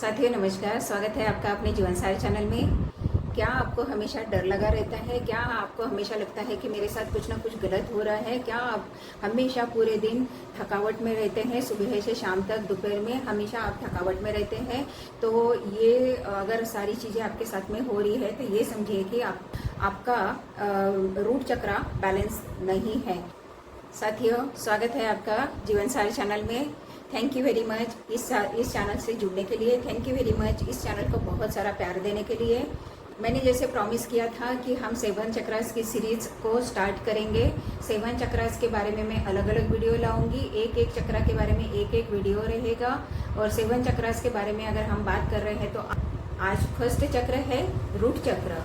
साथियों नमस्कार, स्वागत है आपका अपने जीवनसार चैनल में। क्या आपको हमेशा डर लगा रहता है? क्या आपको हमेशा लगता है कि मेरे साथ कुछ ना कुछ गलत हो रहा है? क्या आप हमेशा पूरे दिन थकावट में रहते हैं? सुबह से शाम तक, दोपहर में हमेशा आप थकावट में रहते हैं। तो ये अगर सारी चीज़ें आपके साथ में हो रही है तो ये समझिए कि आपका रूट चक्र बैलेंस नहीं है। साथियों, स्वागत है आपका जीवनसार चैनल में। थैंक यू वेरी मच इस चैनल से जुड़ने के लिए। थैंक यू वेरी मच इस चैनल को बहुत सारा प्यार देने के लिए। मैंने जैसे प्रॉमिस किया था कि हम 7 चक्रास की सीरीज को स्टार्ट करेंगे। 7 चक्रास के बारे में मैं अलग अलग वीडियो लाऊंगी। एक एक चक्रा के बारे में एक एक वीडियो रहेगा। और 7 चक्रास के बारे में अगर हम बात कर रहे हैं तो आज फर्स्ट चक्र है रूट चक्र।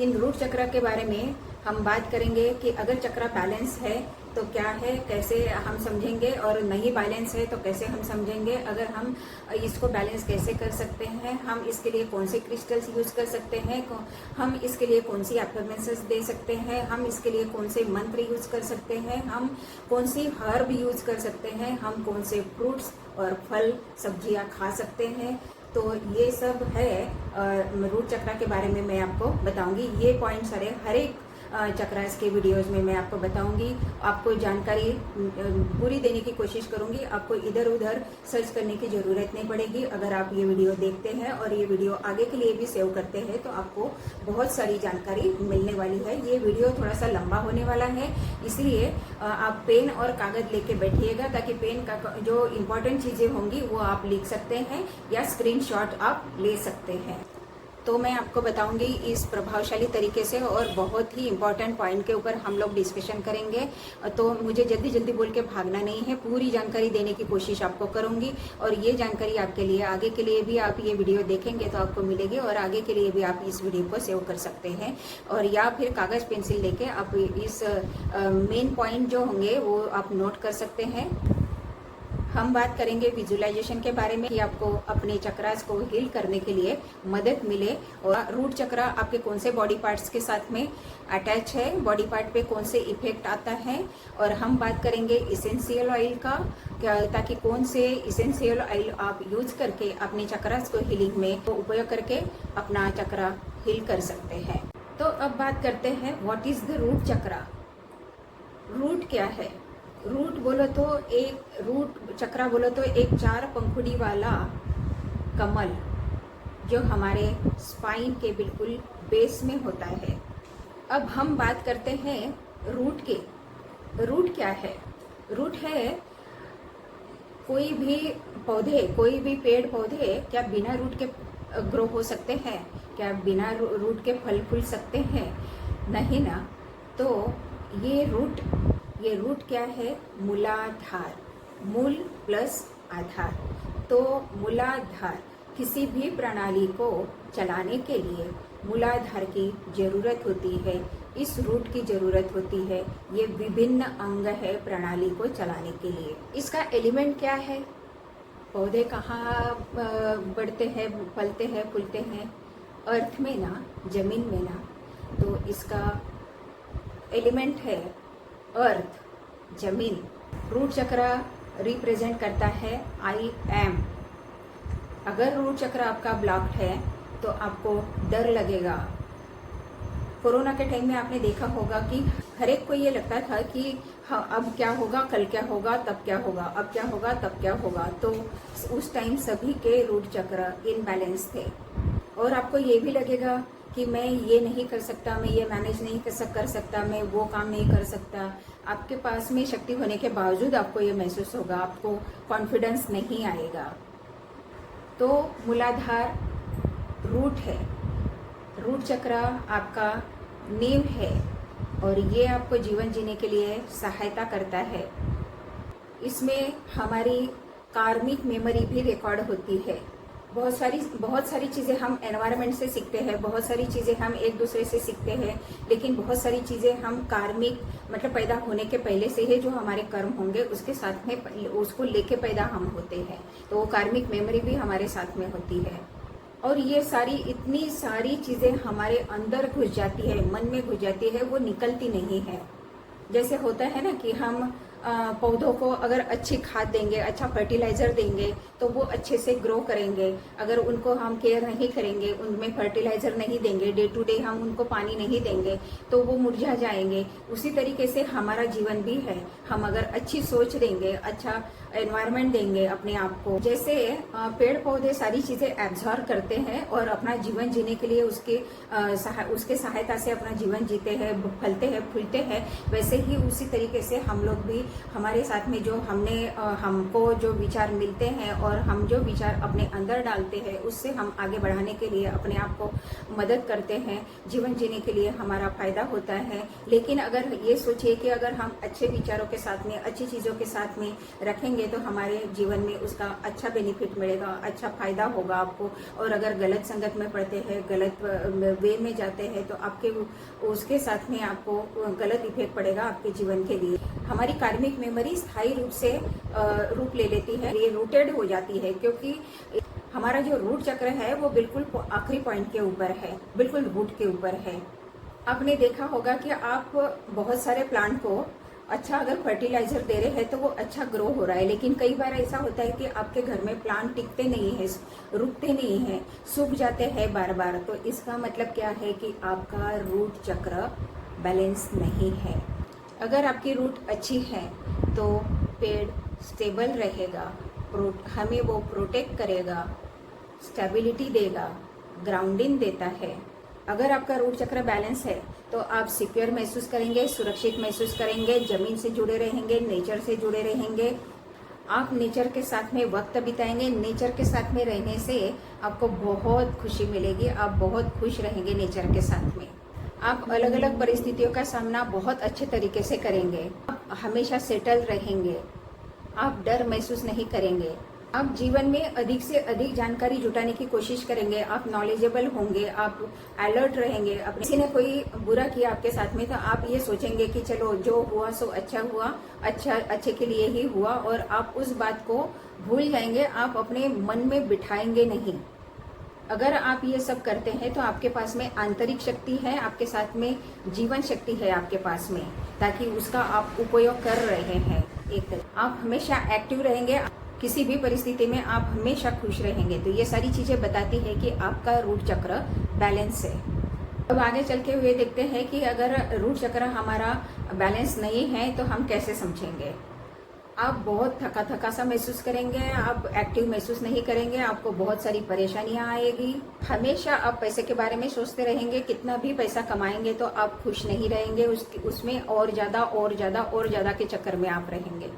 इन रूट चक्र के बारे में हम बात करेंगे कि अगर चक्र बैलेंस है तो क्या है, कैसे हम समझेंगे, और नहीं बैलेंस है तो कैसे हम समझेंगे। अगर हम इसको बैलेंस कैसे कर सकते हैं, हम इसके लिए कौन से क्रिस्टल्स यूज कर सकते हैं, हम इसके लिए कौन सी एफर्मेंसेस दे सकते हैं, हम इसके लिए कौन से मंत्र यूज कर सकते हैं, हम कौन सी हर्ब यूज कर सकते हैं, हम कौन से फ्रूट्स और फल सब्जियां खा सकते हैं। तो ये सब है रूट चक्र के बारे में मैं आपको बताऊंगी। ये पॉइंट सारे हर एक चक्रास के वीडियोस में मैं आपको बताऊंगी। आपको जानकारी पूरी देने की कोशिश करूंगी। आपको इधर उधर सर्च करने की जरूरत नहीं पड़ेगी। अगर आप ये वीडियो देखते हैं और ये वीडियो आगे के लिए भी सेव करते हैं तो आपको बहुत सारी जानकारी मिलने वाली है। ये वीडियो थोड़ा सा लंबा होने वाला है, इसलिए आप पेन और कागज लेके बैठिएगा ताकि पेन का जो इम्पोर्टेंट चीजें होंगी वो आप लिख सकते हैं या स्क्रीनशॉट आप ले सकते हैं। तो मैं आपको बताऊंगी इस प्रभावशाली तरीके से, और बहुत ही इम्पोर्टेंट पॉइंट के ऊपर हम लोग डिस्कशन करेंगे। तो मुझे जल्दी जल्दी बोल के भागना नहीं है, पूरी जानकारी देने की कोशिश आपको करूंगी। और ये जानकारी आपके लिए आगे के लिए भी आप ये वीडियो देखेंगे तो आपको मिलेगी, और आगे के लिए भी आप इस वीडियो को सेव कर सकते हैं। और या फिर कागज पेंसिल लेके आप इस मेन पॉइंट जो होंगे वो आप नोट कर सकते हैं। हम बात करेंगे विजुअलाइजेशन के बारे में कि आपको अपने चक्रास को हील करने के लिए मदद मिले, और रूट चक्र आपके कौन से बॉडी पार्ट्स के साथ में अटैच है, बॉडी पार्ट पे कौन से इफेक्ट आता है। और हम बात करेंगे इसेंशियल ऑयल का, ताकि कौन से इसेंशियल ऑयल आप यूज करके अपने चक्रास को हीलिंग में उपयोग करके अपना चक्र हील कर सकते हैं। तो अब बात करते हैं व्हाट इज द रूट चक्र। रूट क्या है? रूट बोलो तो रूट चक्र बोलो तो एक 4 पंखुड़ी वाला कमल जो हमारे स्पाइन के बिल्कुल बेस में होता है। अब हम बात करते हैं रूट के। रूट क्या है? रूट है कोई भी पौधे, कोई भी पेड़ पौधे क्या बिना रूट के ग्रो हो सकते हैं? क्या बिना रूट के फल फूल सकते हैं? नहीं ना। तो ये रूट क्या है? मूलाधार, मूल प्लस आधार। तो मूलाधार, किसी भी प्रणाली को चलाने के लिए मूलाधार की जरूरत होती है, इस रूट की जरूरत होती है। ये विभिन्न अंग है प्रणाली को चलाने के लिए। इसका एलिमेंट क्या है? पौधे कहाँ बढ़ते हैं, फलते हैं, फूलते हैं? अर्थ में ना, जमीन में ना। तो इसका एलिमेंट है अर्थ, जमीन। रूट चक्र रिप्रेजेंट करता है आई एम। अगर रूट चक्र आपका ब्लॉक्ड है तो आपको डर लगेगा। कोरोना के टाइम में आपने देखा होगा कि हर एक को ये लगता था कि हाँ, अब क्या होगा, कल क्या होगा, तब क्या होगा, अब क्या होगा, तब क्या होगा। तो उस टाइम सभी के रूट चक्र इनबैलेंस थे। और आपको ये भी लगेगा कि मैं ये नहीं कर सकता, मैं ये मैनेज नहीं कर सकता, मैं वो काम नहीं कर सकता। आपके पास में शक्ति होने के बावजूद आपको ये महसूस होगा, आपको कॉन्फिडेंस नहीं आएगा। तो मूलाधार रूट है। रूट चक्र आपका नींव है और ये आपको जीवन जीने के लिए सहायता करता है। इसमें हमारी कार्मिक मेमोरी भी रिकॉर्ड होती है। बहुत सारी चीज़ें हम एनवायरनमेंट से सीखते हैं, बहुत सारी चीज़ें हम एक दूसरे से सीखते हैं, लेकिन बहुत सारी चीज़ें हम कार्मिक मतलब पैदा होने के पहले से ही जो हमारे कर्म होंगे उसके साथ में उसको लेके पैदा हम होते हैं। तो वो कार्मिक मेमोरी भी हमारे साथ में होती है। और ये इतनी सारी चीज़ें हमारे अंदर घुस जाती है, मन में घुस जाती है, वो निकलती नहीं है। जैसे होता है ना कि हम पौधों को अगर अच्छी खाद देंगे, अच्छा फर्टिलाइजर देंगे तो वो अच्छे से ग्रो करेंगे। अगर उनको हम केयर नहीं करेंगे, उनमें फर्टिलाइजर नहीं देंगे, डे टू डे हम उनको पानी नहीं देंगे, तो वो मुरझा जाएंगे। उसी तरीके से हमारा जीवन भी है। हम अगर अच्छी सोच देंगे, अच्छा एनवायरनमेंट देंगे अपने आप को, जैसे पेड़ पौधे सारी चीजें एब्जॉर्ब करते हैं और अपना जीवन जीने के लिए उसके सहायता से अपना जीवन जीते हैं, फलते हैं, फूलते हैं, वैसे ही उसी तरीके से हम लोग भी हमारे साथ में जो हमको जो विचार मिलते हैं और हम जो विचार अपने अंदर डालते हैं, उससे हम आगे बढ़ाने के लिए अपने आप को मदद करते हैं, जीवन जीने के लिए हमारा फायदा होता है। लेकिन अगर ये सोचिए कि अगर हम अच्छे विचारों के साथ में, अच्छी चीजों के साथ में रखेंगे तो हमारे जीवन में उसका अच्छा बेनिफिट मिलेगा, अच्छा फायदा होगा आपको। और अगर गलत संगत में पड़ते हैं, गलत वे में जाते हैं, तो आपके उसके साथ में आपको गलत इफेक्ट पड़ेगा आपके जीवन के लिए। हमारी कार्मिक मेमोरी स्थायी रूप से रूप ले लेती है, ये रूटेड हो जाती है, क्योंकि हमारा जो रूट चक्र है वो बिल्कुल आखिरी पॉइंट के ऊपर है, बिल्कुल रूट के ऊपर है। आपने देखा होगा कि आप बहुत सारे प्लांट को अच्छा अगर फर्टिलाइजर दे रहे हैं तो वो अच्छा ग्रो हो रहा है, लेकिन कई बार ऐसा होता है कि आपके घर में प्लांट टिकते नहीं है, रुकते नहीं है, सूख जाते हैं बार बार। तो इसका मतलब क्या है कि आपका रूट चक्र बैलेंस नहीं है। अगर आपकी रूट अच्छी है तो पेड़ स्टेबल रहेगा, हमें वो प्रोटेक्ट करेगा, स्टेबिलिटी देगा, ग्राउंडिंग देता है। अगर आपका रूट चक्र बैलेंस है तो आप सिक्योर महसूस करेंगे, सुरक्षित महसूस करेंगे, जमीन से जुड़े रहेंगे, नेचर से जुड़े रहेंगे। आप नेचर के साथ में वक्त बिताएंगे। नेचर के साथ में रहने से आपको बहुत खुशी मिलेगी, आप बहुत खुश रहेंगे नेचर के साथ में। आप अलग अलग परिस्थितियों का सामना बहुत अच्छे तरीके से करेंगे, आप हमेशा सेटल रहेंगे, आप डर महसूस नहीं करेंगे। आप जीवन में अधिक से अधिक जानकारी जुटाने की कोशिश करेंगे, आप नॉलेजेबल होंगे, आप अलर्ट रहेंगे। अपने किसी ने कोई बुरा किया आपके साथ में तो आप ये सोचेंगे कि चलो जो हुआ सो अच्छा हुआ, अच्छे के लिए ही हुआ, और आप उस बात को भूल जाएंगे, आप अपने मन में बिठाएंगे नहीं। अगर आप ये सब करते हैं तो आपके पास में आंतरिक शक्ति है, आपके साथ में जीवन शक्ति है आपके पास में, ताकि उसका आप उपयोग कर रहे हैं। आप हमेशा एक्टिव रहेंगे, किसी भी परिस्थिति में आप हमेशा खुश रहेंगे। तो ये सारी चीजें बताती है कि आपका रूट चक्र बैलेंस है। अब आगे चल के हुए देखते हैं कि अगर रूट चक्र हमारा बैलेंस नहीं है तो हम कैसे समझेंगे। आप बहुत थका सा महसूस करेंगे, आप एक्टिव महसूस नहीं करेंगे, आपको बहुत सारी परेशानियां आएगी। हमेशा आप पैसे के बारे में सोचते रहेंगे, कितना भी पैसा कमाएंगे तो आप खुश नहीं रहेंगे, उसमें और ज्यादा के चक्कर में आप रहेंगे।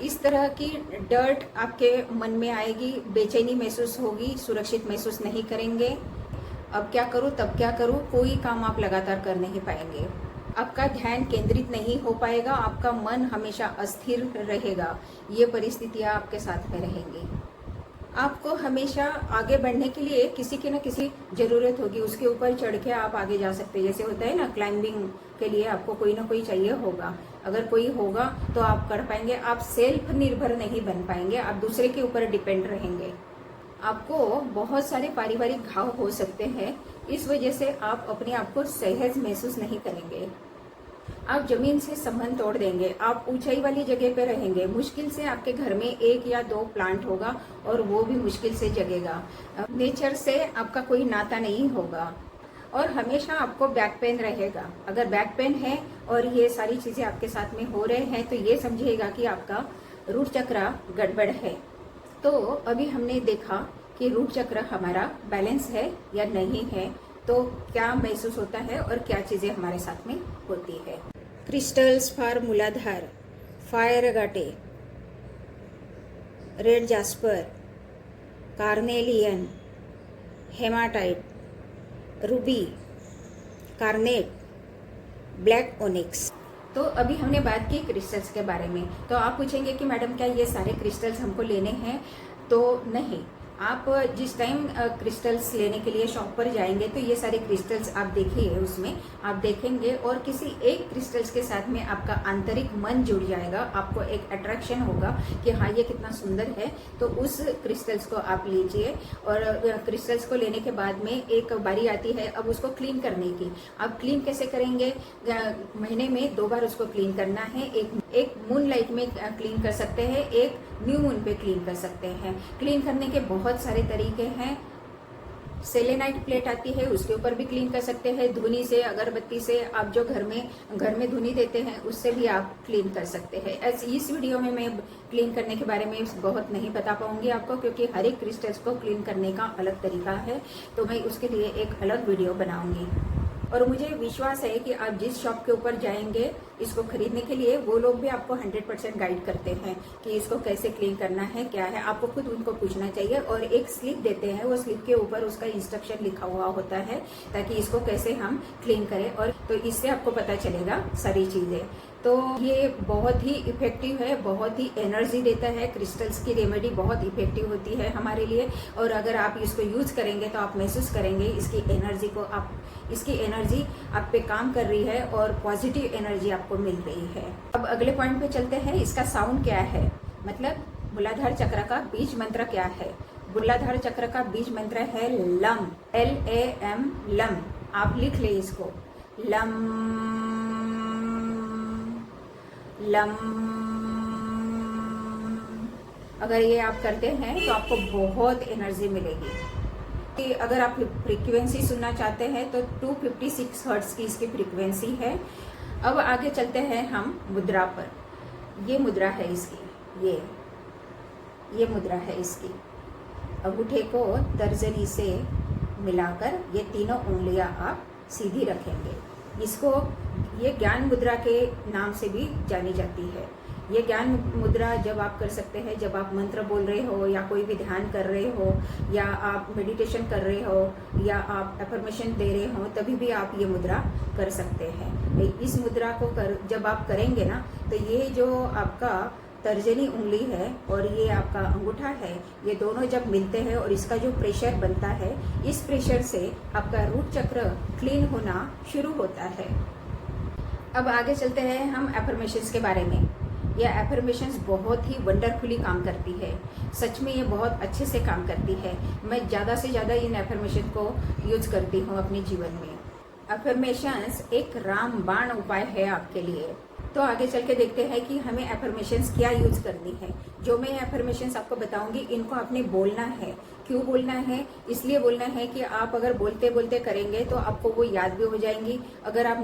इस तरह की डर्ट आपके मन में आएगी, बेचैनी महसूस होगी, सुरक्षित महसूस नहीं करेंगे। अब क्या करूं, तब क्या करूं, कोई काम आप लगातार कर नहीं पाएंगे, आपका ध्यान केंद्रित नहीं हो पाएगा, आपका मन हमेशा अस्थिर रहेगा। ये परिस्थितियां आपके साथ में रहेंगी। आपको हमेशा आगे बढ़ने के लिए किसी की न किसी जरूरत होगी, उसके ऊपर चढ़ के आप आगे जा सकते हैं। जैसे होता है ना, क्लाइंबिंग के लिए आपको कोई ना कोई चाहिए होगा, अगर कोई होगा तो आप कर पाएंगे। आप सेल्फ निर्भर नहीं बन पाएंगे, आप दूसरे के ऊपर डिपेंड रहेंगे। आपको बहुत सारे पारिवारिक घाव हो सकते हैं, इस वजह से आप अपने आप को सहज महसूस नहीं करेंगे। आप जमीन से संबंध तोड़ देंगे, आप ऊंचाई वाली जगह पे रहेंगे, मुश्किल से आपके घर में 1 या 2 प्लांट होगा और वो भी मुश्किल से जगेगा। नेचर से आपका कोई नाता नहीं होगा और हमेशा आपको बैक पेन रहेगा। अगर बैक पेन है और ये सारी चीजें आपके साथ में हो रहे हैं तो ये समझिएगा कि आपका रूट चक्र गड़बड़ है। तो अभी हमने देखा कि रूट चक्र हमारा बैलेंस है या नहीं है, तो क्या महसूस होता है और क्या चीजें हमारे साथ में होती है। Crystals for Muladhara, fire agate, red jasper, carnelian, hematite, ruby, garnet, black onyx. तो अभी हमने बात की क्रिस्टल्स के बारे में। तो आप पूछेंगे कि मैडम क्या ये सारे क्रिस्टल्स हमको लेने हैं? तो नहीं, आप जिस टाइम क्रिस्टल्स लेने के लिए शॉप पर जाएंगे तो ये सारे क्रिस्टल्स आप देखिए, उसमें आप देखेंगे और किसी एक क्रिस्टल्स के साथ में आपका आंतरिक मन जुड़ जाएगा, आपको एक अट्रैक्शन होगा कि हाँ ये कितना सुंदर है, तो उस क्रिस्टल्स को आप लीजिए। और क्रिस्टल्स को लेने के बाद में एक बारी आती है अब उसको क्लीन करने की। आप क्लीन कैसे करेंगे? महीने में 2 बार उसको क्लीन करना है। एक एक मून लाइट में क्लीन कर सकते हैं, एक न्यू मून पे क्लीन कर सकते हैं। क्लीन करने के बहुत सारे तरीके हैं। सेलेनाइट प्लेट आती है, उसके ऊपर भी क्लीन कर सकते हैं। धुनी से, अगरबत्ती से, आप जो घर में धुनी देते हैं उससे भी आप क्लीन कर सकते हैं। इस वीडियो में मैं क्लीन करने के बारे में बहुत नहीं बता पाऊंगी आपको, क्योंकि हर एक क्रिस्टल्स को क्लीन करने का अलग तरीका है, तो मैं उसके लिए एक अलग वीडियो बनाऊंगी। और मुझे विश्वास है कि आप जिस शॉप के ऊपर जाएंगे इसको खरीदने के लिए, वो लोग भी आपको 100% गाइड करते हैं कि इसको कैसे क्लीन करना है, क्या है। आपको खुद उनको पूछना चाहिए, और एक स्लिप देते हैं, वो स्लिप के ऊपर उसका इंस्ट्रक्शन लिखा हुआ होता है ताकि इसको कैसे हम क्लीन करें, और तो इससे आपको पता चलेगा सारी चीजें। तो ये बहुत ही इफेक्टिव है, बहुत ही एनर्जी देता है। क्रिस्टल्स की रेमेडी बहुत इफेक्टिव होती है हमारे लिए, और अगर आप इसको यूज करेंगे तो आप महसूस करेंगे इसकी एनर्जी आप पे काम कर रही है और पॉजिटिव एनर्जी आपको मिल रही है। अब अगले पॉइंट पे चलते हैं। इसका साउंड क्या है, मतलब मूलाधार चक्र का बीज मंत्र क्या है। मूलाधार चक्र का बीज मंत्र है लम, LAM, लम। आप लिख ले इसको, लम लम। अगर ये आप करते हैं तो आपको बहुत एनर्जी मिलेगी। अगर आप फ्रीक्वेंसी सुनना चाहते हैं तो 256 हर्ट्ज की इसकी फ्रीक्वेंसी है। अब आगे चलते हैं हम मुद्रा पर। ये मुद्रा है इसकी, ये मुद्रा है इसकी। अंगूठे को तर्जनी से मिलाकर ये तीनों उंगलियां आप सीधी रखेंगे। इसको ये ज्ञान मुद्रा के नाम से भी जानी जाती है। ये ज्ञान मुद्रा जब आप कर सकते हैं, जब आप मंत्र बोल रहे हो, या कोई भी ध्यान कर रहे हो, या आप मेडिटेशन कर रहे हो, या आप अफर्मेशन दे रहे हो, तभी भी आप ये मुद्रा कर सकते हैं। इस मुद्रा को जब आप करेंगे ना, तो ये जो आपका तर्जनी उंगली है और ये आपका अंगूठा है, ये दोनों जब मिलते हैं और इसका जो प्रेशर बनता है, इस प्रेशर से आपका रूट चक्र क्लीन होना शुरू होता है। अब आगे चलते हैं हम अफर्मेशंस के बारे में। यह एफर्मेशंस बहुत ही वंडरफुली काम करती है। सच में ये बहुत अच्छे से काम करती है। मैं ज़्यादा से ज़्यादा इन एफर्मेशन को यूज करती हूँ अपने जीवन में। एफर्मेशंस एक रामबाण उपाय है आपके लिए। तो आगे चल के देखते हैं कि हमें एफर्मेशंस क्या यूज करनी है। जो मैं एफर्मेशंस आपको बताऊंगी, इनको आपने बोलना है। क्यों बोलना है? इसलिए बोलना है कि आप अगर बोलते बोलते करेंगे तो आपको वो याद भी हो जाएंगी। अगर आप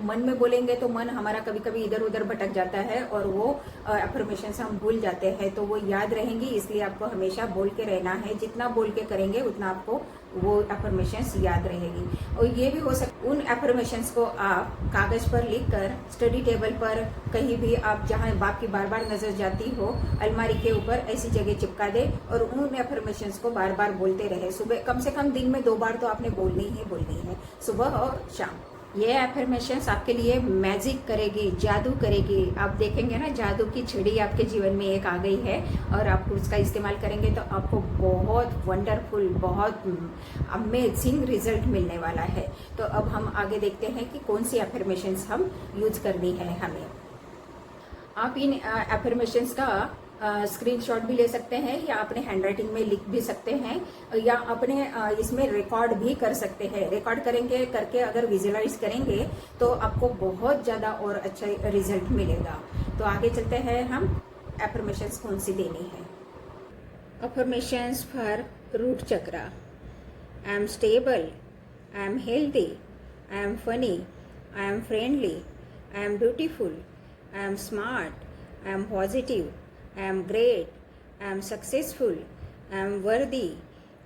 मन में बोलेंगे तो मन हमारा कभी कभी इधर उधर भटक जाता है और वो एफर्मेशंस हम भूल जाते हैं, तो वो याद रहेंगी। इसलिए आपको हमेशा बोल के रहना है। जितना बोल के करेंगे उतना आपको वो एफर्मेशंस याद रहेगी। और ये भी हो सकता, उन एफर्मेशंस को आप कागज पर लिखकर स्टडी टेबल पर, कहीं भी आप जहाँ आपकी बार बार नजर जाती हो, अलमारी के ऊपर ऐसी जगह चिपका दे और उन एफर्मेशंस को बार बार बोलते रहे। सुबह कम से कम दिन में 2 बार तो आपने बोलनी है, सुबह और शाम। ये एफर्मेशंस आपके लिए मैजिक करेगी, जादू करेगी। आप देखेंगे ना, जादू की छड़ी आपके जीवन में एक आ गई है और आप उसका इस्तेमाल करेंगे तो आपको बहुत वंडरफुल, बहुत अमेजिंग रिजल्ट मिलने वाला है। तो अब हम आगे देखते हैं कि कौन सी एफर्मेशंस हम यूज करनी है हमें। आप इन एफर्मेशंस का स्क्रीनशॉट भी ले सकते हैं, या अपने हैंडराइटिंग में लिख भी सकते हैं, या अपने इसमें रिकॉर्ड भी कर सकते हैं। रिकॉर्ड करेंगे, करके अगर विजुअलाइज करेंगे तो आपको बहुत ज़्यादा और अच्छा रिजल्ट मिलेगा। तो आगे चलते हैं हम, एफर्मेशंस कौन सी देनी है। एफर्मेशंस फॉर रूट चक्र। I am stable, I am healthy, I am funny, I am friendly, I am beautiful, I am smart, I am positive, I am great, I am successful, I am worthy,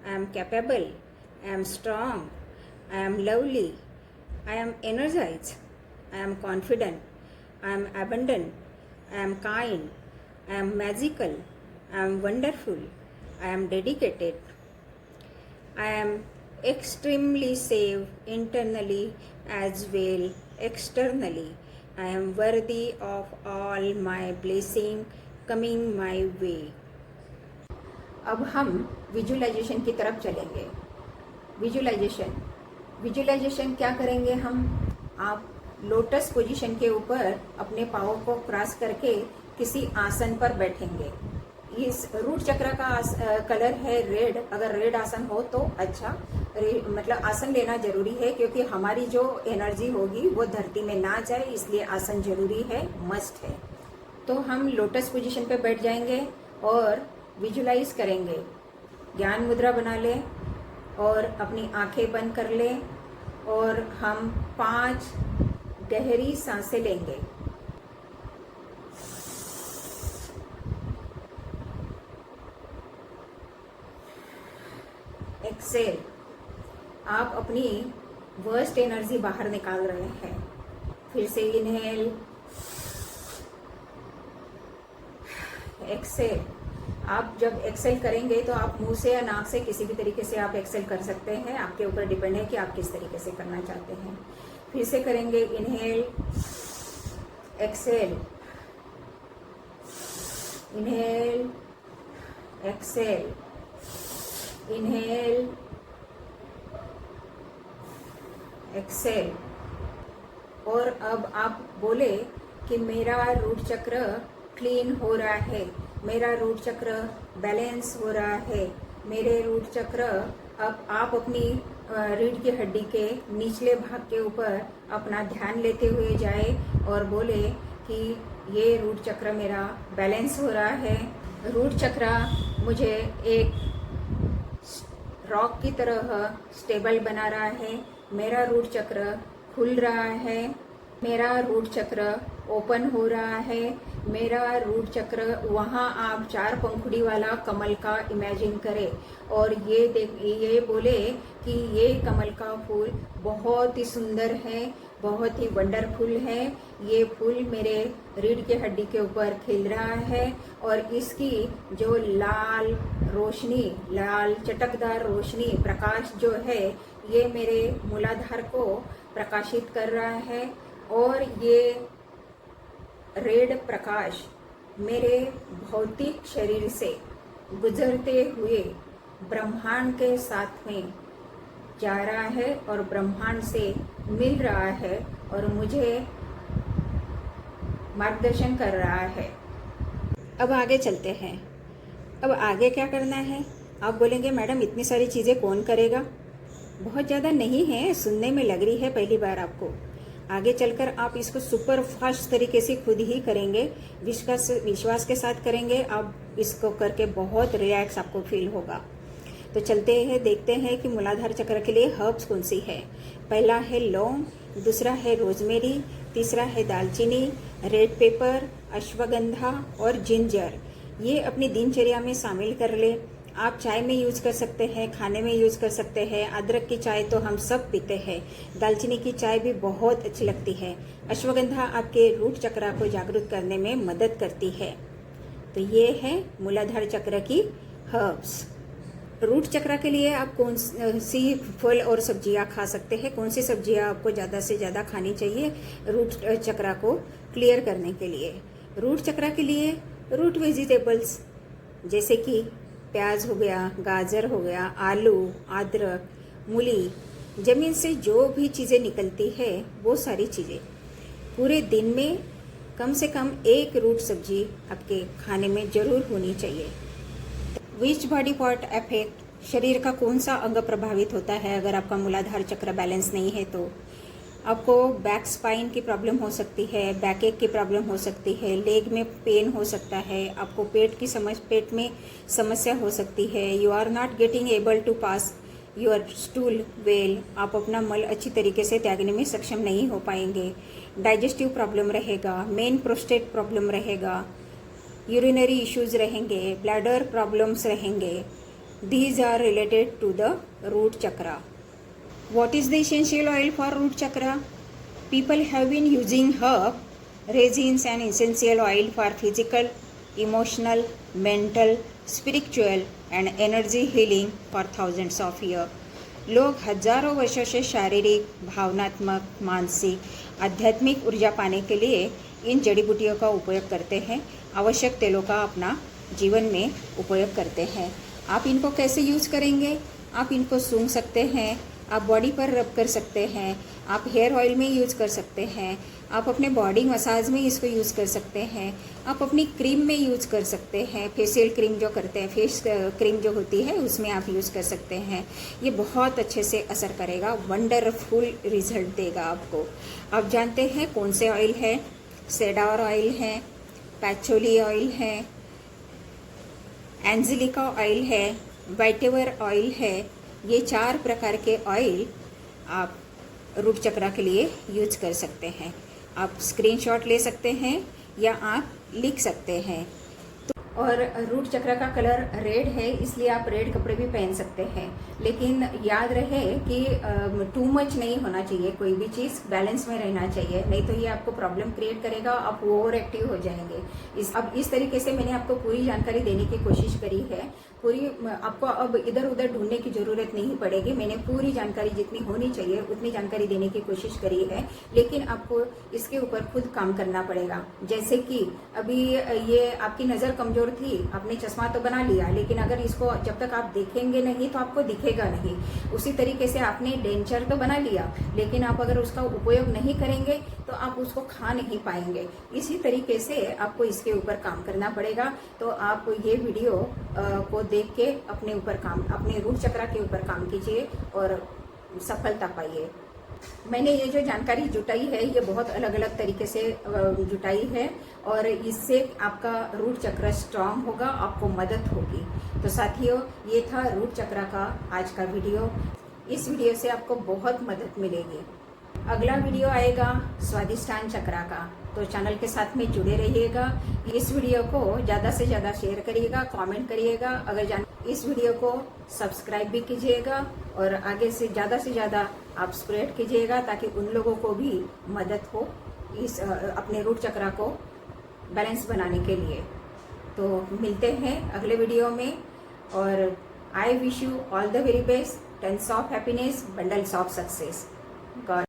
I am capable, I am strong, I am lovely, I am energized, I am confident, I am abundant, I am kind, I am magical, I am wonderful, I am dedicated, I am extremely safe internally as well externally. I am worthy of all my blessing coming my way. अब हम visualisation की तरफ चलेंगे। Visualisation क्या करेंगे हम? आप lotus position के ऊपर अपने पाँव को क्रॉस करके किसी आसन पर बैठेंगे। इस रूट चक्र का कलर है रेड। अगर रेड आसन हो तो अच्छा, मतलब आसन लेना जरूरी है, क्योंकि हमारी जो एनर्जी होगी वो धरती में ना जाए, इसलिए आसन जरूरी है, मस्ट है। तो हम लोटस पोजीशन पे बैठ जाएंगे और विजुलाइज करेंगे। ज्ञान मुद्रा बना लें और अपनी आंखें बंद कर लें और हम 5 गहरी सांसें लेंगे। एक्सेल। आप अपनी वर्स्ट एनर्जी बाहर निकाल रहे हैं। फिर से इनहेल, एक्सेल। आप जब एक्सेल करेंगे तो आप मुंह से या नाक से किसी भी तरीके से आप एक्सेल कर सकते हैं। आपके ऊपर डिपेंड है कि आप किस तरीके से करना चाहते हैं। फिर से करेंगे inhale, exhale, inhale, exhale, inhale, exhale. और अब आप बोले कि मेरा रूट चक्र क्लीन हो रहा है, मेरा रूट चक्र बैलेंस हो रहा है, मेरे रूट चक्र। अब आप अपनी रीढ़ की हड्डी के निचले भाग के ऊपर अपना ध्यान लेते हुए जाए और बोले कि ये रूट चक्र मेरा बैलेंस हो रहा है। रूट चक्र मुझे एक रॉक की तरह स्टेबल बना रहा है। मेरा रूट चक्र खुल रहा है, मेरा रूट चक्र ओपन हो रहा है, मेरा रूट चक्र। वहाँ आप 4 पंखुड़ी वाला कमल का इमेजिन करें और ये बोले कि ये कमल का फूल बहुत ही सुंदर है, बहुत ही वंडरफुल है। ये फूल मेरे रीढ़ की हड्डी के ऊपर खिल रहा है और इसकी जो लाल रोशनी, लाल चटकदार रोशनी, प्रकाश जो है, ये मेरे मूलाधार को प्रकाशित कर रहा है और ये रेड प्रकाश मेरे भौतिक शरीर से गुजरते हुए ब्रह्मांड के साथ में जा रहा है और ब्रह्मांड से मिल रहा है और मुझे मार्गदर्शन कर रहा है। अब आगे चलते हैं। अब आगे क्या करना है? आप बोलेंगे मैडम इतनी सारी चीज़ें कौन करेगा? बहुत ज़्यादा नहीं है, सुनने में लग रही है पहली बार आपको। आगे चलकर आप इसको सुपर फास्ट तरीके से खुद ही करेंगे, विश्वास के साथ करेंगे। आप इसको करके बहुत रिलैक्स आपको फील होगा। तो चलते हैं, देखते हैं कि मूलाधार चक्र के लिए हर्ब्स कौन सी है। पहला है लौंग, दूसरा है रोजमेरी, तीसरा है दालचीनी, रेड पेपर, अश्वगंधा और जिंजर। ये अपनी दिनचर्या में शामिल कर ले। आप चाय में यूज कर सकते हैं, खाने में यूज कर सकते हैं। अदरक की चाय तो हम सब पीते हैं, दालचीनी की चाय भी बहुत अच्छी लगती है। अश्वगंधा आपके रूट चक्र को जागरूक करने में मदद करती है। तो ये है मूलाधार चक्र की हर्ब्स। रूट चक्र के लिए आप कौन सी फल और सब्जियां खा सकते हैं, कौन सी सब्जियां आपको ज़्यादा से ज़्यादा खानी चाहिए रूट चक्र को क्लियर करने के लिए? रूट चक्र के लिए रूट वेजिटेबल्स जैसे कि प्याज हो गया, गाजर हो गया, आलू, अदरक, मूली, जमीन से जो भी चीज़ें निकलती है वो सारी चीज़ें पूरे दिन में कम से कम 1 रूट सब्जी आपके खाने में जरूर होनी चाहिए। Which body part affect? शरीर का कौन सा अंग प्रभावित होता है अगर आपका मूलाधार चक्र बैलेंस नहीं है? तो आपको बैक स्पाइन की प्रॉब्लम हो सकती है, बैक एक की प्रॉब्लम हो सकती है, लेग में पेन हो सकता है, आपको पेट में समस्या हो सकती है। You are not getting able to pass your stool well. आप अपना मल अच्छी तरीके से त्यागने में सक्षम नहीं हो पाएंगे। डाइजेस्टिव प्रॉब्लम रहेगा, मेन प्रोस्टेट प्रॉब्लम रहेगा, यूरिनरी इश्यूज रहेंगे, ब्लैडर प्रॉब्लम्स रहेंगे। These are related to the root chakra. What is the essential oil for root chakra? People have been using herb, resins and essential oil for physical, emotional, mental, spiritual and energy healing for thousands of years. लोग हजारों वर्षों से शारीरिक, भावनात्मक, मानसिक, आध्यात्मिक ऊर्जा पाने के लिए इन जड़ी बूटियों का उपयोग करते हैं। आवश्यक तेलों का अपना जीवन में उपयोग करते हैं। आप इनको कैसे यूज करेंगे? आप इनको सूंघ सकते हैं, आप बॉडी पर रब कर सकते हैं, आप हेयर ऑयल में यूज़ कर सकते हैं, आप अपने बॉडी मसाज में इसको यूज़ कर सकते हैं, आप अपनी क्रीम में यूज़ कर सकते हैं। फेशियल क्रीम जो करते हैं, फेस क्रीम जो होती है उसमें आप यूज़ कर सकते हैं। ये बहुत अच्छे से असर करेगा, वंडरफुल रिजल्ट देगा आपको। आप जानते हैं कौन से ऑयल है? सेडार ऑयल है, पैचोली ऑयल है, एंजेलिका ऑयल है, वेटिवर ऑयल है। ये 4 प्रकार के ऑयल आप रूट चक्रा के लिए यूज कर सकते हैं। आप स्क्रीनशॉट ले सकते हैं या आप लिख सकते हैं। और रूट चक्र का कलर रेड है, इसलिए आप रेड कपड़े भी पहन सकते हैं। लेकिन याद रहे कि टू मच नहीं होना चाहिए, कोई भी चीज़ बैलेंस में रहना चाहिए, नहीं तो ये आपको प्रॉब्लम क्रिएट करेगा, आप ओवर एक्टिव हो जाएंगे। अब इस तरीके से मैंने आपको पूरी जानकारी देने की कोशिश करी है। पूरी आपको अब इधर उधर ढूंढने की जरूरत नहीं पड़ेगी। मैंने पूरी जानकारी जितनी होनी चाहिए उतनी जानकारी देने की कोशिश करी है, लेकिन आपको इसके ऊपर खुद काम करना पड़ेगा। जैसे कि अभी ये आपकी नज़र कमजोर थी, आपने चश्मा तो बना लिया, लेकिन अगर इसको जब तक आप देखेंगे नहीं तो आपको दिखेगा नहीं। उसी तरीके से आपने डेंचर तो बना लिया, लेकिन आप अगर उसका उपयोग नहीं करेंगे तो आप उसको खा नहीं पाएंगे। इसी तरीके से आपको इसके ऊपर काम करना पड़ेगा। तो आप ये वीडियो को देख के अपने ऊपर काम, अपने रूट चक्र के ऊपर काम कीजिए और सफलता पाइए। मैंने ये जो जानकारी जुटाई है ये बहुत अलग अलग तरीके से जुटाई है, और इससे आपका रूट चक्र स्ट्रांग होगा, आपको मदद होगी। तो साथियों, ये था रूट चक्र का आज का वीडियो। इस वीडियो से आपको बहुत मदद मिलेगी। अगला वीडियो आएगा स्वादिष्टान चक्र का, तो चैनल के साथ में जुड़े रहिएगा। इस वीडियो को ज़्यादा से ज़्यादा शेयर करिएगा, कमेंट करिएगा। अगर इस वीडियो को सब्सक्राइब भी कीजिएगा और आगे से ज़्यादा आप स्प्रेड कीजिएगा, ताकि उन लोगों को भी मदद हो इस अपने रूट चक्र को बैलेंस बनाने के लिए। तो मिलते हैं अगले वीडियो में, और I wish you all the very best, tons of happiness, bundles of success. God